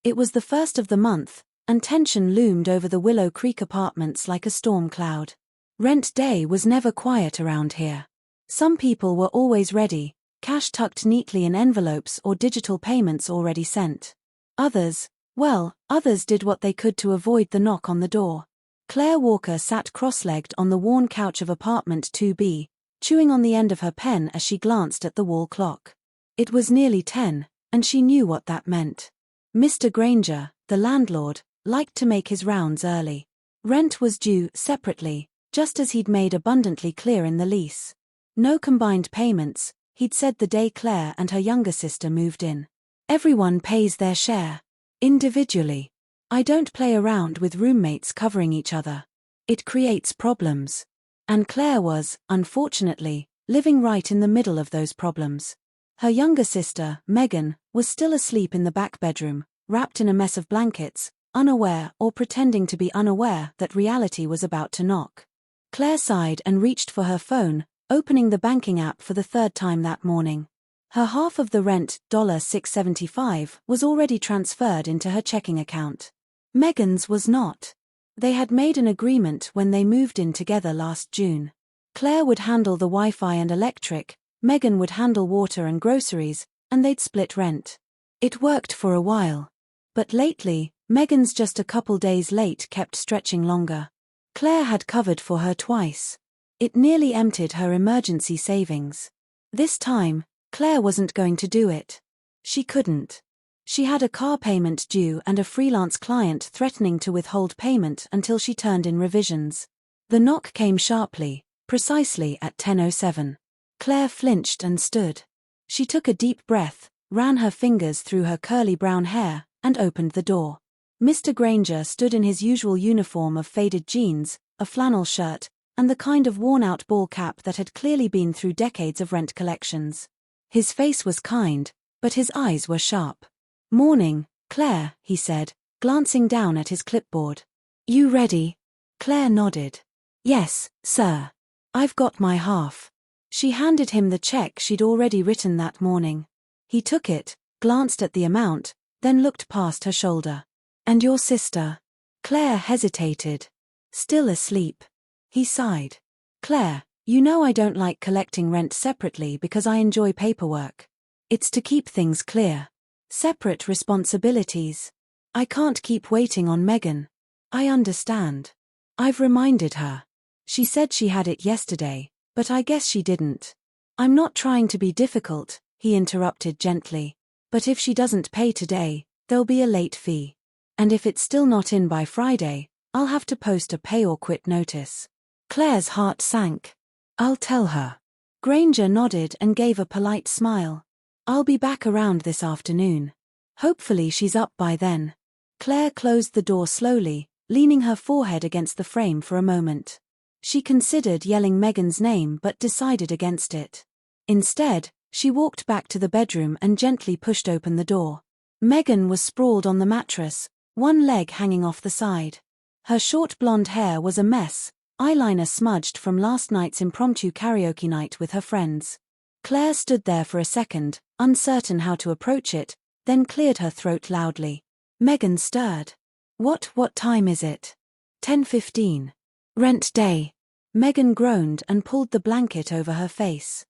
It was the first of the month, and tension loomed over the Willow Creek apartments like a storm cloud. Rent day was never quiet around here. Some people were always ready, cash tucked neatly in envelopes or digital payments already sent. Others did what they could to avoid the knock on the door. Claire Walker sat cross-legged on the worn couch of apartment 2B, chewing on the end of her pen as she glanced at the wall clock. It was nearly 10, and she knew what that meant. Mr. Granger, the landlord, liked to make his rounds early. Rent was due separately, just as he'd made abundantly clear in the lease. No combined payments, he'd said the day Claire and her younger sister moved in. Everyone pays their share. Individually. I don't play around with roommates covering each other. It creates problems. And Claire was, unfortunately, living right in the middle of those problems. Her younger sister, Megan, was still asleep in the back bedroom, wrapped in a mess of blankets, unaware or pretending to be unaware that reality was about to knock. Claire sighed and reached for her phone, opening the banking app for the third time that morning. Her half of the rent, $6.75, was already transferred into her checking account. Megan's was not. They had made an agreement when they moved in together last June. Claire would handle the Wi-Fi and electric, Megan would handle water and groceries, and they'd split rent. It worked for a while. But lately, Megan's just a couple days late kept stretching longer. Claire had covered for her twice. It nearly emptied her emergency savings. This time, Claire wasn't going to do it. She couldn't. She had a car payment due and a freelance client threatening to withhold payment until she turned in revisions. The knock came sharply, precisely at 10:07. Claire flinched and stood. She took a deep breath, ran her fingers through her curly brown hair, and opened the door. Mr. Granger stood in his usual uniform of faded jeans, a flannel shirt, and the kind of worn-out ball cap that had clearly been through decades of rent collections. His face was kind, but his eyes were sharp. "Morning, Claire," he said, glancing down at his clipboard. "You ready?" Claire nodded. "Yes, sir. I've got my half." She handed him the check she'd already written that morning. He took it, glanced at the amount, then looked past her shoulder. "And your sister?" Claire hesitated. "Still asleep." He sighed. "Claire, you know I don't like collecting rent separately because I enjoy paperwork. It's to keep things clear. Separate responsibilities. I can't keep waiting on Megan." "I understand. I've reminded her. She said she had it yesterday, but I guess she didn't." "I'm not trying to be difficult," he interrupted gently. "But if she doesn't pay today, there'll be a late fee. And if it's still not in by Friday, I'll have to post a pay or quit notice." Claire's heart sank. "I'll tell her." Granger nodded and gave a polite smile. "I'll be back around this afternoon. Hopefully she's up by then." Claire closed the door slowly, leaning her forehead against the frame for a moment. She considered yelling Megan's name but decided against it. Instead, she walked back to the bedroom and gently pushed open the door. Megan was sprawled on the mattress, one leg hanging off the side. Her short blonde hair was a mess, eyeliner smudged from last night's impromptu karaoke night with her friends. Claire stood there for a second, uncertain how to approach it, then cleared her throat loudly. Megan stirred. What time is it?" 10:15. "Rent day." Megan groaned and pulled the blanket over her face.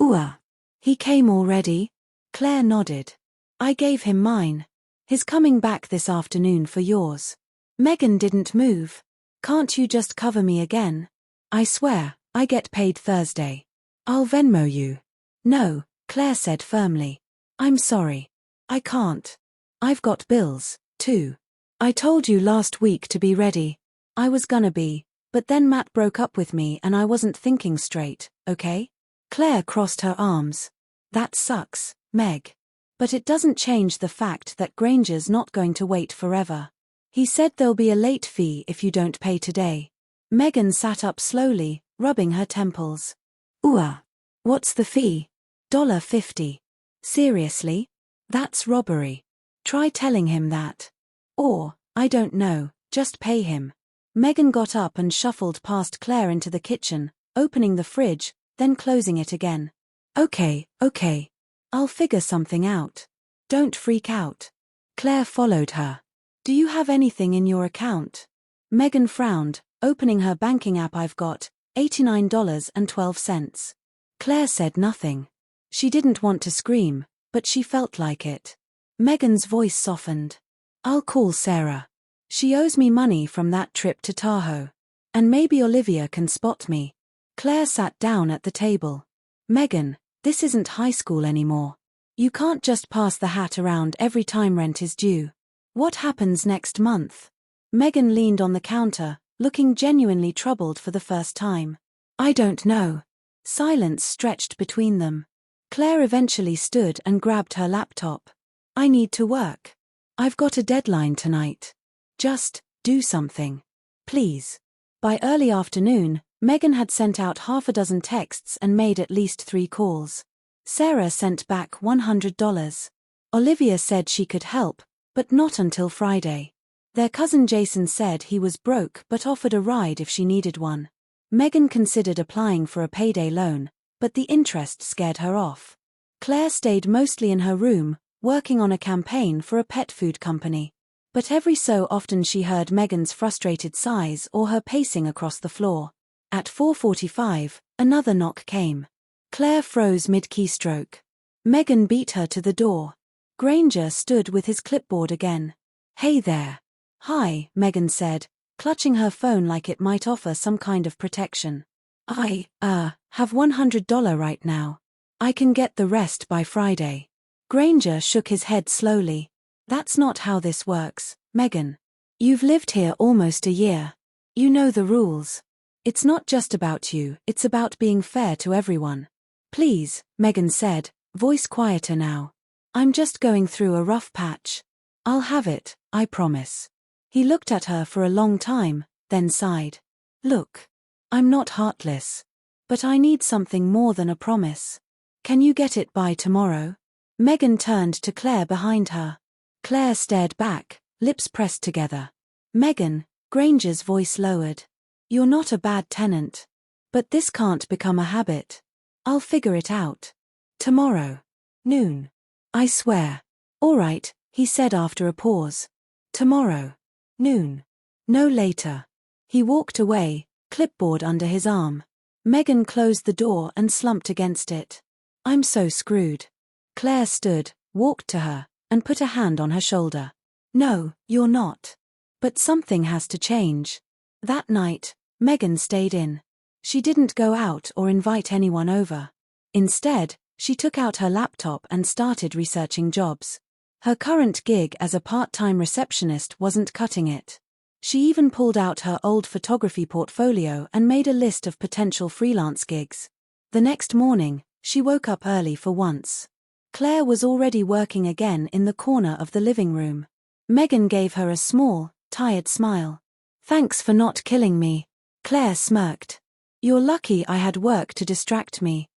"Ooh. He came already?" Claire nodded. "I gave him mine. He's coming back this afternoon for yours." Megan didn't move. "Can't you just cover me again?" "I swear, I get paid Thursday. I'll Venmo you." "No," Claire said firmly. "I'm sorry. I can't. I've got bills, too. I told you last week to be ready. I was gonna be, but then Matt broke up with me and I wasn't thinking straight, okay?" Claire crossed her arms. "That sucks, Meg. But it doesn't change the fact that Granger's not going to wait forever. He said there'll be a late fee if you don't pay today." Megan sat up slowly, rubbing her temples. "Ooh. What's the fee?" $50. "Seriously? That's robbery. Try telling him that. Or, I don't know, just pay him." Megan got up and shuffled past Claire into the kitchen, opening the fridge, then closing it again. Okay. I'll figure something out. Don't freak out." Claire followed her. Do you have anything in your account? Megan frowned, opening her banking app. I've got $89.12. Claire said nothing. She didn't want to scream, but she felt like it. Megan's voice softened. I'll call Sarah. She owes me money from that trip to Tahoe. And maybe Olivia can spot me. Claire sat down at the table. Megan, this isn't high school anymore. You can't just pass the hat around every time rent is due. What happens next month? Megan leaned on the counter, looking genuinely troubled for the first time. I don't know. Silence stretched between them. Claire eventually stood and grabbed her laptop. I need to work. I've got a deadline tonight. Just do something. Please. By early afternoon, Megan had sent out half a dozen texts and made at least 3 calls. Sarah sent back $100. Olivia said she could help, but not until Friday. Their cousin Jason said he was broke but offered a ride if she needed one. Megan considered applying for a payday loan, but the interest scared her off. Claire stayed mostly in her room, working on a campaign for a pet food company. But every so often she heard Megan's frustrated sighs or her pacing across the floor. At 4:45, another knock came. Claire froze mid-keystroke. Megan beat her to the door. Granger stood with his clipboard again. Hey there. Hi, Megan said, clutching her phone like it might offer some kind of protection. I have $100 right now. I can get the rest by Friday. Granger shook his head slowly. That's not how this works, Megan. You've lived here almost a year. You know the rules. It's not just about you, it's about being fair to everyone. Please, Megan said, voice quieter now. I'm just going through a rough patch. I'll have it, I promise. He looked at her for a long time, then sighed. Look. I'm not heartless. But I need something more than a promise. Can you get it by tomorrow? Megan turned to Claire behind her. Claire stared back, lips pressed together. Megan, Granger's voice lowered. You're not a bad tenant. But this can't become a habit. I'll figure it out. Tomorrow. Noon. I swear. All right, he said after a pause. Tomorrow. Noon. No later. He walked away, clipboard under his arm. Megan closed the door and slumped against it. I'm so screwed. Claire stood, walked to her, and put a hand on her shoulder. No, you're not. But something has to change. That night, Megan stayed in. She didn't go out or invite anyone over. Instead, she took out her laptop and started researching jobs. Her current gig as a part-time receptionist wasn't cutting it. She even pulled out her old photography portfolio and made a list of potential freelance gigs. The next morning, she woke up early for once. Claire was already working again in the corner of the living room. Megan gave her a small, tired smile. Thanks for not killing me. Claire smirked. You're lucky I had work to distract me.